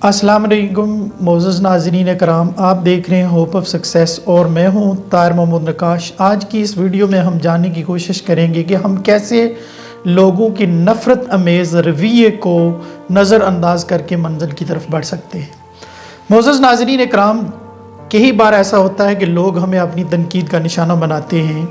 अस्सलाम वालेकुम मोअज़्ज़ज़ नाज़रीन करام, आप देख रहे हैं होप ऑफ सक्सेस और मैं हूं ताहिर महमूद नक्काश। आज की इस वीडियो में हम जानने की कोशिश करेंगे कि हम कैसे लोगों की नफ़रत अमेज़ रवैये को नज़रअंदाज करके मंजिल की तरफ बढ़ सकते हैं। मोअज़्ज़ज़ नाज़रीन करام, कई बार ऐसा होता है कि लोग हमें अपनी तनकीद का निशाना बनाते हैं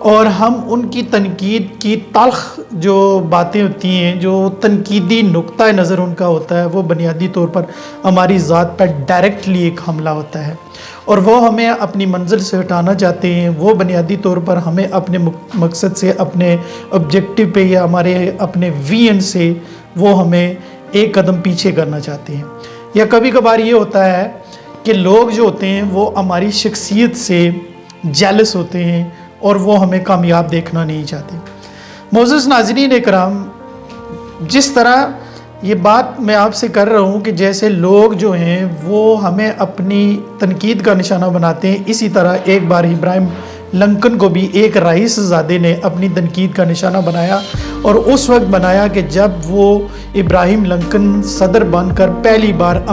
और हम उनकी तनकीद की तल्ख़ जो बातें होती हैं, जो तनकीदी नुक्ता नज़र उनका होता है, वो बुनियादी तौर पर हमारी ज़ात पर डायरेक्टली एक हमला होता है और वो हमें अपनी मंजिल से हटाना चाहते हैं। वो बुनियादी तौर पर हमें अपने मकसद से, अपने ऑब्जेक्टिव पे या हमारे अपने विजन से वो हमें एक कदम पीछे करना चाहते हैं। या कभी कभार ये होता है कि लोग जो होते हैं वो हमारी शख्सियत से जेलस होते हैं और वो हमें कामयाब देखना नहीं चाहते। मोअज़्ज़ज़ नाज़रीन कराम, जिस तरह ये बात मैं आपसे कर रहा हूँ कि जैसे लोग जो हैं वो हमें अपनी तनकीद का निशाना बनाते हैं, इसी तरह एक बार इब्राहिम लिंकन को भी एक रईसज़ादे ने अपनी तनकीद का निशाना बनाया और उस वक्त बनाया कि जब वो इब्राहिम लिंकन सदर बनकर पहली बार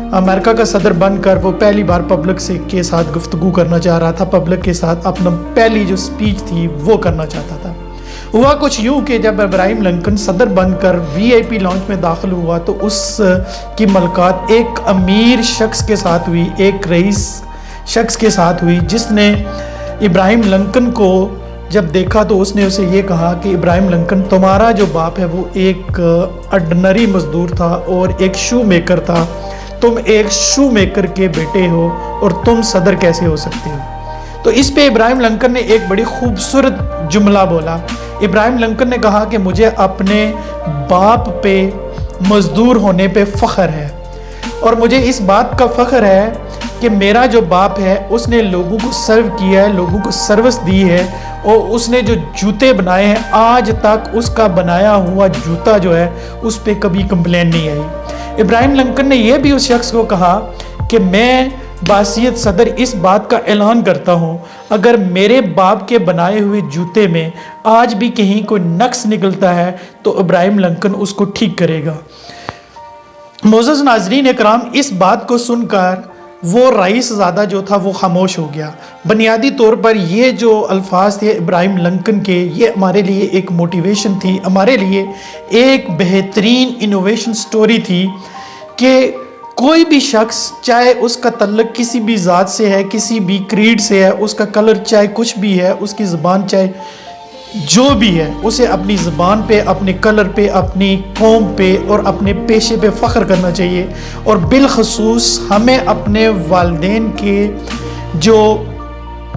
अमेरिका का सदर बनकर वो पहली बार पब्लिक से के साथ गुफ्तगू करना चाह रहा था, पब्लिक के साथ अपना पहली जो स्पीच थी वो करना चाहता था। हुआ कुछ यूँ कि जब इब्राहिम लिंकन सदर बनकर वीआईपी लॉन्च में दाखिल हुआ तो उस की मुलाकात एक अमीर शख्स के साथ हुई, एक रईस शख्स के साथ हुई, जिसने इब्राहिम लिंकन को जब देखा तो उसने उसे ये कहा कि इब्राहिम लिंकन, तुम्हारा जो बाप है वो एक ऑर्डिनरी मजदूर था और एक शू मेकर था, तुम एक शू मेकर के बेटे हो और तुम सदर कैसे हो सकते हो। तो इस पे इब्राहिम लिंकन ने एक बड़ी खूबसूरत जुमला बोला। इब्राहिम लिंकन ने कहा कि मुझे अपने बाप पे मजदूर होने पे फ़ख्र है और मुझे इस बात का फ़ख्र है कि मेरा जो बाप है उसने लोगों को सर्व किया है, लोगों को सर्विस दी है और उसने जो जूते बनाए हैं आज तक उसका बनाया हुआ जूता जो है उस पर कभी कंप्लेन नहीं आई। इब्राहिम लिंकन ने यह भी उस शख्स को कहा कि मैं बासियत सदर इस बात का ऐलान करता हूँ, अगर मेरे बाप के बनाए हुए जूते में आज भी कहीं कोई नक्स निकलता है तो इब्राहिम लिंकन उसको ठीक करेगा। मोअज़्ज़ज़ नाज़रीन इकराम, इस बात को सुनकर वो रईसज़ादा जो था वो खामोश हो गया। बुनियादी तौर पर ये जो अल्फाज थे इब्राहिम लिंकन के, ये हमारे लिए एक मोटिवेशन थी, हमारे लिए एक बेहतरीन इनोवेशन स्टोरी थी कि कोई भी शख्स, चाहे उसका तल्लुक़ किसी भी ज़ात से है, किसी भी क्रीड से है, उसका कलर चाहे कुछ भी है, उसकी ज़बान चाहे जो भी है, उसे अपनी ज़बान पे, अपने कलर पे, अपनी कौम पे और अपने पेशे पे फ़ख्र करना चाहिए। और बिलखसूस हमें अपने वालिदैन के जो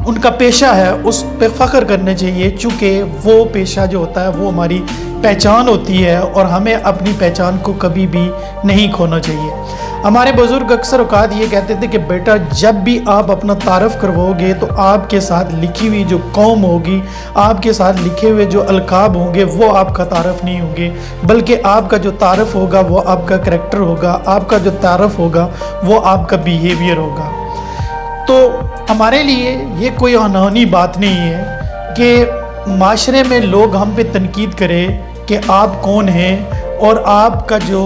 उनका पेशा है उस पे फ़ख्र करना चाहिए, चूँकि वो पेशा जो होता है वो हमारी पहचान होती है और हमें अपनी पहचान को कभी भी नहीं खोना चाहिए। हमारे बुज़ुर्ग अक्सर औक़ात ये कहते थे कि बेटा, जब भी आप अपना तारफ़ करवाओगे तो आपके साथ लिखी हुई जो कौम होगी, आपके साथ लिखे हुए जो अलकाब होंगे वो आपका तारफ़ नहीं होंगे, बल्कि आपका जो तारफ़ होगा वो आपका करैक्टर होगा, आपका जो तारफ़ होगा वो आपका बिहेवियर होगा। तो हमारे लिए ये कोई अनहोनी बात नहीं है कि माशरे में लोग हम पे तनकीद करें कि आप कौन हैं और आपका जो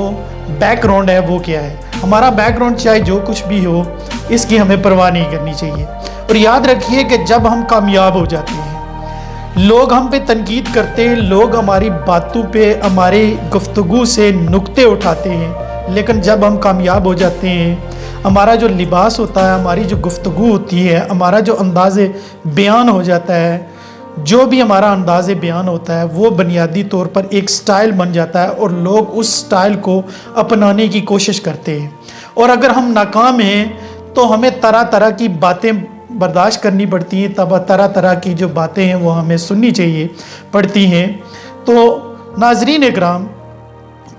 बैकग्राउंड है वो क्या है। हमारा बैकग्राउंड चाहे जो कुछ भी हो, इसकी हमें परवाह नहीं करनी चाहिए। और याद रखिए कि जब हम कामयाब हो जाते हैं, लोग हम पे तनकीद करते हैं, लोग हमारी बातों पे, हमारी गुफ्तगू से नुक्ते उठाते हैं, लेकिन जब हम कामयाब हो जाते हैं, हमारा जो लिबास होता है, हमारी जो गुफ्तगू होती है, हमारा जो अंदाज़े बयान हो जाता है, जो भी हमारा अंदाज़े बयान होता है वो बुनियादी तौर पर एक स्टाइल बन जाता है और लोग उस स्टाइल को अपनाने की कोशिश करते हैं। और अगर हम नाकाम हैं तो हमें तरह तरह की बातें बर्दाश्त करनी पड़ती हैं, तब तरह तरह की जो बातें हैं वो हमें सुननी चाहिए पड़ती हैं। तो नाज़रीन इकराम,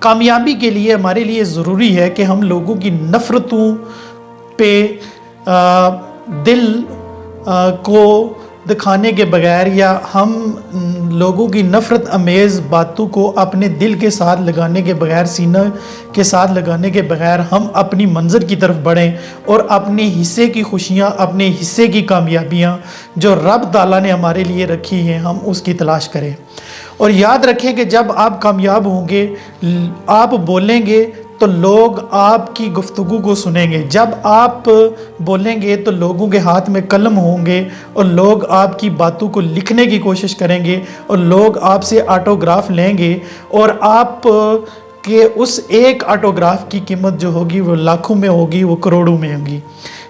कामयाबी के लिए हमारे लिए ज़रूरी है कि हम लोगों की नफ़रतों पे दिल को दिखाने के बगैर या हम लोगों की नफ़रत अमेज़ बातों को अपने दिल के साथ लगाने के बगैर, सीना के साथ लगाने के बगैर हम अपनी मंज़िल की तरफ बढ़ें और अपने हिस्से की खुशियाँ, अपने हिस्से की कामयाबियाँ जो रब ताला ने हमारे लिए रखी हैं, हम उसकी तलाश करें। और याद रखें कि जब आप कामयाब होंगे, आप बोलेंगे تو لوگ آپ کی گفتگو کو سنیں گے. جب آپ بولیں گے تو لوگوں کے ہاتھ میں قلم ہوں گے اور لوگ آپ کی باتوں کو لکھنے کی کوشش کریں گے اور لوگ آپ سے آٹوگراف لیں گے اور آپ کے اس ایک آٹوگراف کی قیمت جو ہوگی وہ لاکھوں میں ہوگی، وہ کروڑوں میں ہوگی.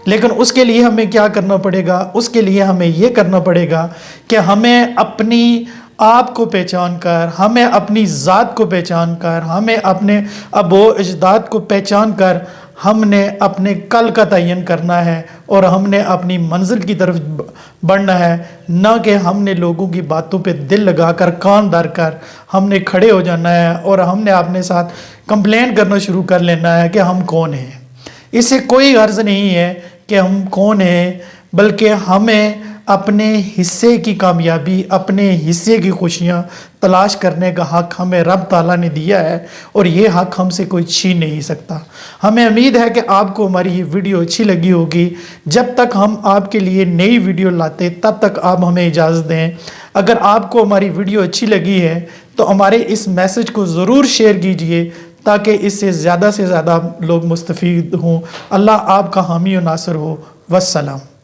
لیکن اس کے لیے ہمیں کیا کرنا پڑے گا؟ اس کے لیے ہمیں یہ کرنا پڑے گا کہ ہمیں اپنی آپ کو پہچان کر، ہمیں اپنی ذات کو پہچان کر، ہمیں اپنے ابو اجداد کو پہچان کر ہم نے اپنے کل کا تعین کرنا ہے اور ہم نے اپنی منزل کی طرف بڑھنا ہے، نہ کہ ہم نے لوگوں کی باتوں پہ دل لگا کر کان دھر کر ہم نے کھڑے ہو جانا ہے اور ہم نے اپنے ساتھ کمپلین کرنا شروع کر لینا ہے کہ ہم کون ہیں. اس سے کوئی غرض نہیں ہے کہ ہم کون ہیں، بلکہ ہمیں اپنے حصے کی کامیابی، اپنے حصے کی خوشیاں تلاش کرنے کا حق ہمیں رب تعالیٰ نے دیا ہے اور یہ حق ہم سے کوئی چھین نہیں سکتا. ہمیں امید ہے کہ آپ کو ہماری یہ ویڈیو اچھی لگی ہوگی. جب تک ہم آپ کے لیے نئی ویڈیو لاتے تب تک آپ ہمیں اجازت دیں. اگر آپ کو ہماری ویڈیو اچھی لگی ہے تو ہمارے اس میسج کو ضرور شیئر کیجئے تاکہ اس سے زیادہ لوگ مستفید ہوں. اللہ آپ کا حامی و ناصر ہو. والسلام.